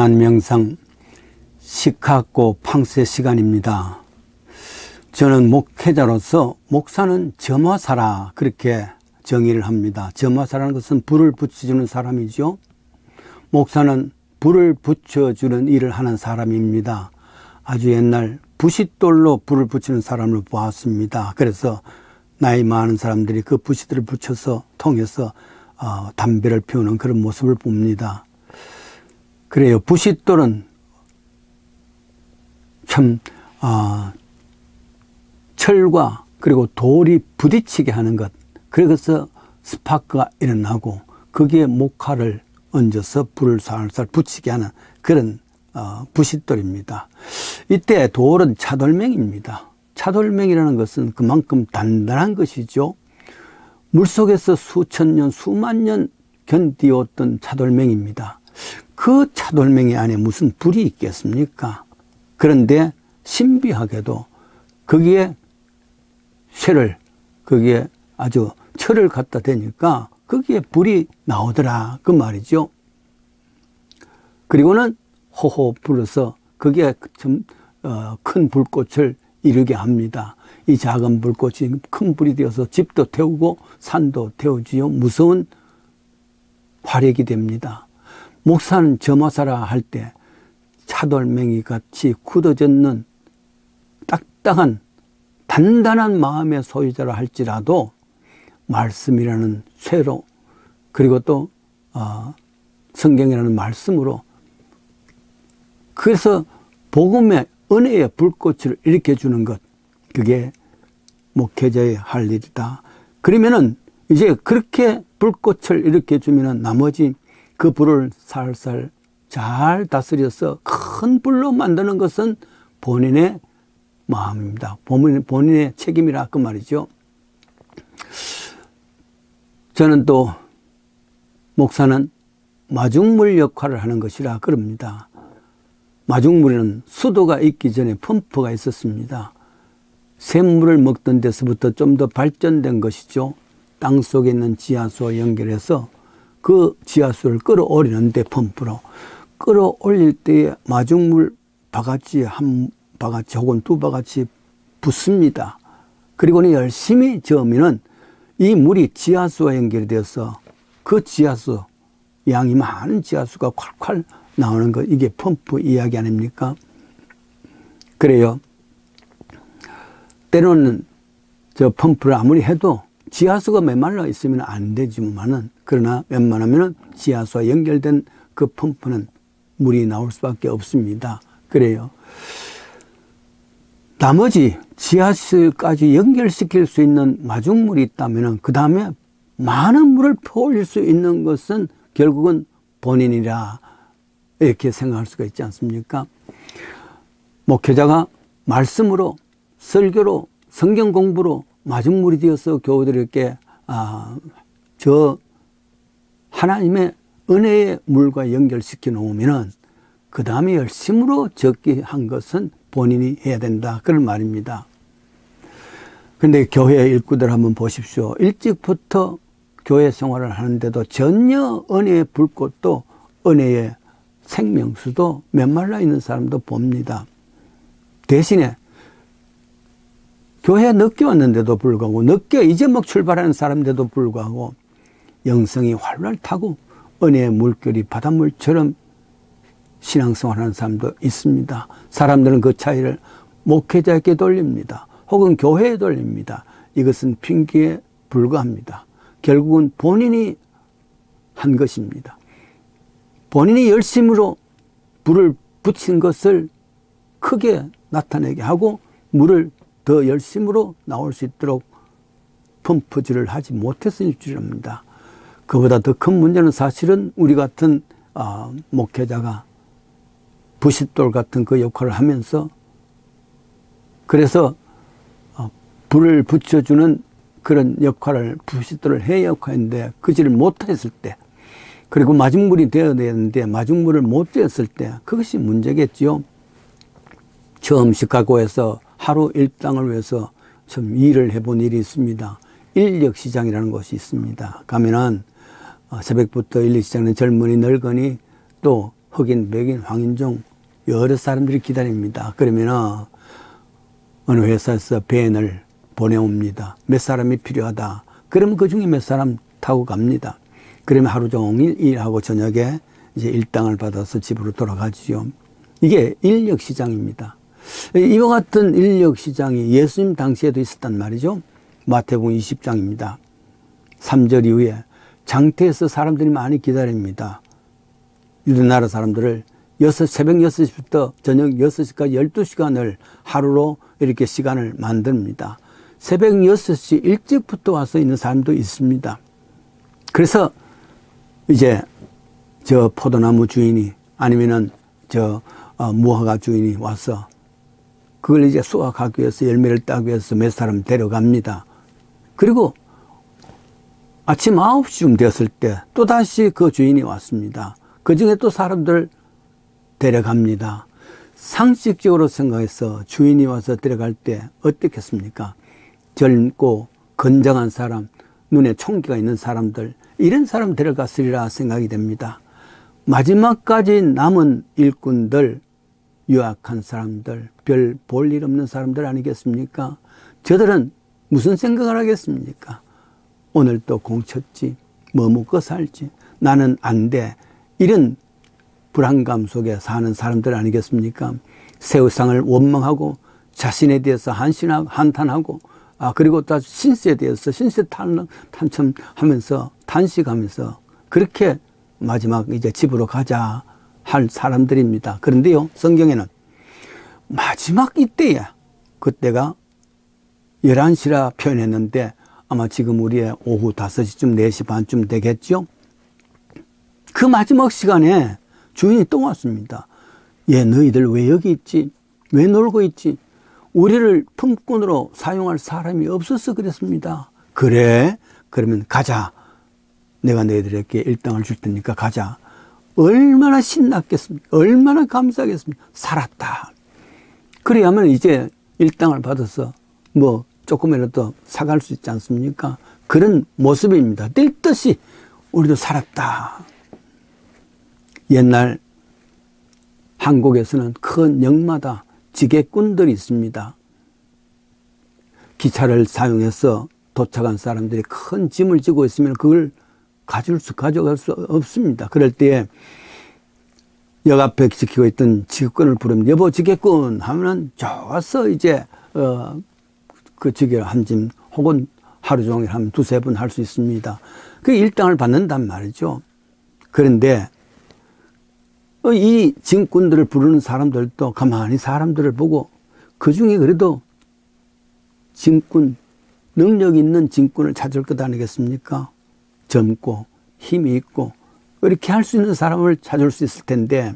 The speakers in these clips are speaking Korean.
편안 명상 시카고 팡세 시간입니다. 저는 목회자로서 목사는 점화사라 그렇게 정의를 합니다. 점화사라는 것은 불을 붙여주는 사람이죠. 목사는 불을 붙여주는 일을 하는 사람입니다. 아주 옛날 부싯돌로 불을 붙이는 사람을 보았습니다. 그래서 나이 많은 사람들이 그 부싯돌을 붙여서 통해서 담배를 피우는 그런 모습을 봅니다. 그래요. 부싯돌은 참 철과 그리고 돌이 부딪히게 하는 것, 그래서 스파크가 일어나고 거기에 목화를 얹어서 불을 살살 붙이게 하는 그런 부싯돌입니다. 이때 돌은 차돌맹입니다. 차돌맹이라는 것은 그만큼 단단한 것이죠. 물속에서 수천 년, 수만 년 견디었던 차돌맹입니다. 그 차돌맹이 안에 무슨 불이 있겠습니까? 그런데 신비하게도 거기에 거기에 아주 철을 갖다 대니까 거기에 불이 나오더라 그 말이죠. 그리고는 호호 불어서 거기에 좀 큰 불꽃을 이루게 합니다. 이 작은 불꽃이 큰 불이 되어서 집도 태우고 산도 태우지요. 무서운 화력이 됩니다. 목사는 점화사라 할 때 차돌맹이 같이 굳어졌는 딱딱한 단단한 마음의 소유자라 할지라도 말씀이라는 쇠로 그리고 또 성경이라는 말씀으로 그래서 복음의 은혜의 불꽃을 일으켜주는 것, 그게 목회자의 할 일이다. 그러면은 이제 그렇게 불꽃을 일으켜주면은 나머지 그 불을 살살 잘 다스려서 큰 불로 만드는 것은 본인의 마음입니다. 본인의 책임이라 그 말이죠. 저는 또 목사는 마중물 역할을 하는 것이라 그럽니다. 마중물에는 수도가 있기 전에 펌프가 있었습니다. 샘물을 먹던 데서부터 좀 더 발전된 것이죠. 땅 속에 있는 지하수와 연결해서 그 지하수를 끌어올리는데 펌프로 끌어올릴 때에 마중물 바가지 한 바가지 혹은 두 바가지 붓습니다. 그리고는 열심히 저으면은 이 물이 지하수와 연결되어서 그 지하수, 양이 많은 지하수가 콸콸 나오는 것, 이게 펌프 이야기 아닙니까? 그래요. 때로는 저 펌프를 아무리 해도 지하수가 메말라 있으면 안 되지만은, 그러나 웬만하면은 지하수와 연결된 그 펌프는 물이 나올 수밖에 없습니다. 그래요. 나머지 지하수까지 연결시킬 수 있는 마중물이 있다면은 그 다음에 많은 물을 퍼올릴 수 있는 것은 결국은 본인이라 이렇게 생각할 수가 있지 않습니까? 목회자가 말씀으로, 설교로, 성경 공부로 마중물이 되어서 교우들에게 저 하나님의 은혜의 물과 연결시켜 놓으면은 그 다음에 열심으로 적게 한 것은 본인이 해야 된다 그런 말입니다. 그런데 교회 일꾼들 한번 보십시오. 일찍부터 교회 생활을 하는데도 전혀 은혜의 불꽃도 은혜의 생명수도 메말라 있는 사람도 봅니다. 대신에 교회에 늦게 왔는데도 불구하고, 늦게 이제 막 출발하는 사람인데도 불구하고 영성이 활활 타고 은혜의 물결이 바닷물처럼 신앙생활하는 사람도 있습니다. 사람들은 그 차이를 목회자에게 돌립니다. 혹은 교회에 돌립니다. 이것은 핑계에 불과합니다. 결국은 본인이 한 것입니다. 본인이 열심으로 불을 붙인 것을 크게 나타내게 하고 물을 더 열심으로 나올 수 있도록 펌프질을 하지 못했을 줄입니다. 그보다 더 큰 문제는 사실은 우리 같은 목회자가 부싯돌 같은 그 역할을 하면서, 그래서 불을 붙여주는 그런 역할을, 부싯돌을 해야 역할인데 그지를 못했을 때, 그리고 마중물이 되어야 되는데 마중물을 못 되었을 때, 그것이 문제겠지요. 처음 시카고에서 하루 일당을 위해서 좀 일을 해본 일이 있습니다. 인력시장이라는 곳이 있습니다. 가면은 새벽부터 인력시장은 젊은이, 늙은이, 또 흑인, 백인, 황인종 여러 사람들이 기다립니다. 그러면은 어느 회사에서 밴을 보내옵니다. 몇 사람이 필요하다. 그러면 그 중에 몇 사람 타고 갑니다. 그러면 하루 종일 일하고 저녁에 이제 일당을 받아서 집으로 돌아가지요. 이게 인력시장입니다. 이와 같은 인력시장이 예수님 당시에도 있었단 말이죠. 마태복음 20장입니다. 3절 이후에 장태에서 사람들이 많이 기다립니다. 유대나라 사람들을 새벽 6시부터 저녁 6시까지 12시간을 하루로 이렇게 시간을 만듭니다. 새벽 6시 일찍부터 와서 있는 사람도 있습니다. 그래서 이제 저 포도나무 주인이 아니면은 무화과 주인이 와서 그걸 이제 수확하기 위해서 열매를 따기 위해서 몇 사람 데려갑니다. 그리고 아침 9시쯤 되었을 때 또다시 그 주인이 왔습니다. 그 중에 또 사람들 데려갑니다. 상식적으로 생각해서 주인이 와서 데려갈 때 어떻겠습니까? 젊고 건장한 사람, 눈에 총기가 있는 사람들, 이런 사람 데려갔으리라 생각이 됩니다. 마지막까지 남은 일꾼들, 유학한 사람들, 별 볼 일 없는 사람들 아니겠습니까? 저들은 무슨 생각을 하겠습니까? 오늘 또 공쳤지, 뭐 먹고 살지, 나는 안 돼. 이런 불안감 속에 사는 사람들 아니겠습니까? 세상을 원망하고 자신에 대해서 한탄하고 그리고 또 신세에 대해서 신세 탄첨하면서 단식하면서 그렇게 마지막 이제 집으로 가자 할 사람들입니다. 그런데요, 성경에는 마지막 이때야, 그때가 11시라 표현했는데 아마 지금 우리의 오후 5시쯤 4시 반쯤 되겠죠. 그 마지막 시간에 주인이 또 왔습니다. 너희들 왜 여기 있지? 왜 놀고 있지? 우리를 품꾼으로 사용할 사람이 없어서 그랬습니다. 그래? 그러면 가자. 내가 너희들에게 일당을 줄 테니까 가자. 얼마나 신났겠습니까? 얼마나 감사하겠습니까? 살았다. 그래야만 이제 일당을 받아서 뭐 조금이라도 사갈 수 있지 않습니까? 그런 모습입니다. 뛸 듯이 우리도 살았다. 옛날 한국에서는 큰 역마다 지게꾼들이 있습니다. 기차를 사용해서 도착한 사람들이 큰 짐을 지고 있으면 그걸 가져갈 수 없습니다. 그럴 때에 역 앞에 지키고 있던 지게꾼을 부르면 여보 지게꾼 하면은 좋아서 이제 그 지게를 한 짐 혹은 하루 종일 하면 2-3번 할 수 있습니다. 그 일당을 받는단 말이죠. 그런데 이 짐꾼들을 부르는 사람들도 가만히 사람들을 보고 그 중에 그래도 짐꾼, 능력 있는 짐꾼을 찾을 것 아니겠습니까? 젊고 힘이 있고 이렇게 할 수 있는 사람을 찾을 수 있을 텐데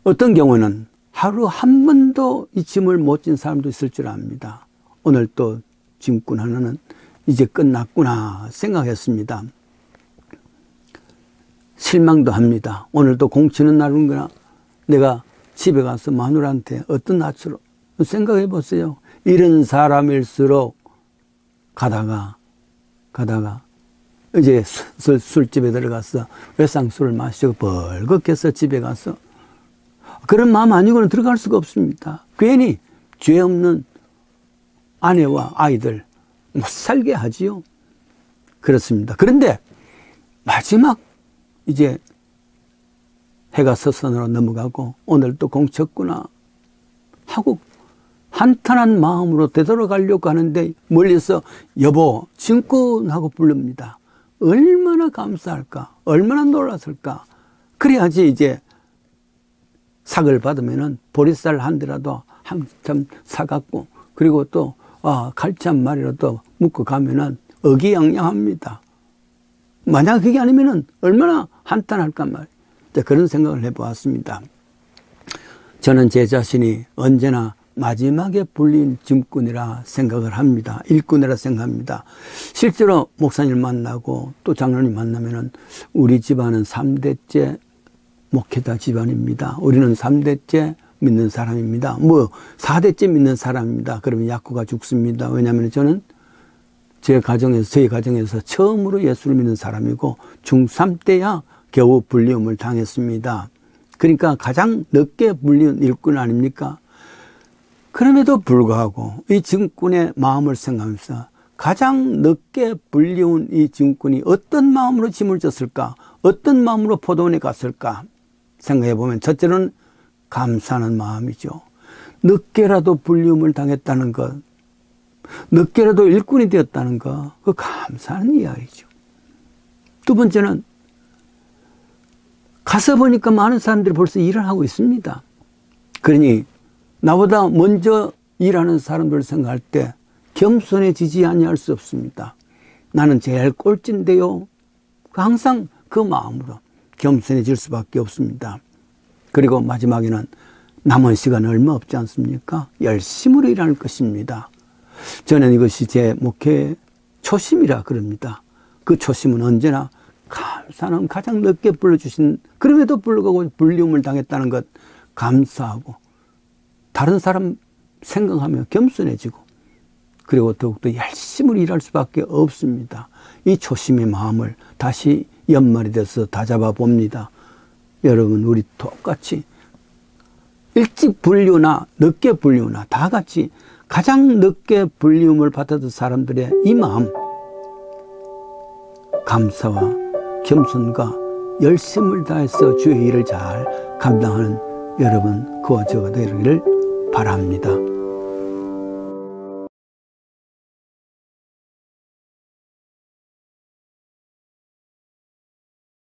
어떤 경우는 하루 한 번도 이 짐을 못 진 사람도 있을 줄 압니다. 오늘 또 짐꾼 하나는 이제 끝났구나 생각했습니다. 실망도 합니다. 오늘도 공치는 날인구나. 내가 집에 가서 마누라한테 어떤 낯으로 생각해 보세요. 이런 사람일수록 가다가 이제 술집에 들어가서 외상술을 마시고 벌겋게 집에 가서 그런 마음 아니고는 들어갈 수가 없습니다. 괜히 죄 없는 아내와 아이들 못 살게 하지요. 그렇습니다. 그런데 마지막 이제 해가 서선으로 넘어가고 오늘 또 공쳤구나 하고 한탄한 마음으로 되돌아가려고 하는데 멀리서 여보 짐꾼하고 부릅니다. 얼마나 감사할까, 얼마나 놀랐을까. 그래야지 이제 삭을 받으면은 보리쌀 한 대라도 한참 사갖고 그리고 또 갈치 한 마리라도 묶어 가면은 어기양양합니다. 만약 그게 아니면은 얼마나 한탄할까 말이에요. 그런 생각을 해보았습니다. 저는 제 자신이 언제나 마지막에 불린 짐꾼이라 생각을 합니다. 일꾼이라 생각합니다. 실제로 목사님 만나고 또 장로님 만나면은 우리 집안은 3대째 목회자 집안입니다. 우리는 3대째 믿는 사람입니다. 4대째 믿는 사람입니다. 그러면 약구가 죽습니다. 왜냐하면 저는 저희 가정에서 처음으로 예수를 믿는 사람이고 중3 때야 겨우 불리움을 당했습니다. 그러니까 가장 늦게 불리운 일꾼 아닙니까? 그럼에도 불구하고 이 증꾼의 마음을 생각하면서 가장 늦게 불리운 이 증꾼이 어떤 마음으로 짐을 졌을까? 어떤 마음으로 포도원에 갔을까? 생각해 보면 첫째는 감사하는 마음이죠. 늦게라도 불리움을 당했다는 것, 늦게라도 일꾼이 되었다는 것, 그 감사하는 이야기죠. 두 번째는 가서 보니까 많은 사람들이 벌써 일을 하고 있습니다. 그러니 나보다 먼저 일하는 사람들을 생각할 때 겸손해지지 아니할 수 없습니다. 나는 제일 꼴찌인데요. 항상 그 마음으로 겸손해질 수밖에 없습니다. 그리고 마지막에는 남은 시간 얼마 없지 않습니까? 열심으로 일할 것입니다. 저는 이것이 제 목회의 초심이라 그럽니다. 그 초심은 언제나 감사는 가장 늦게 불러주신, 그럼에도 불구하고 불리움을 당했다는 것 감사하고 다른 사람 생각하며 겸손해지고 그리고 더욱더 열심히 일할 수밖에 없습니다. 이 초심의 마음을 다시 연말이 돼서 다잡아 봅니다. 여러분, 우리 똑같이 일찍 불리우나 늦게 불리우나 다 같이 가장 늦게 불리움을 받았던 사람들의 이 마음, 감사와 겸손과 열심을 다해서 주의 일을 잘 감당하는 여러분, 그 저가 되기를 바랍니다.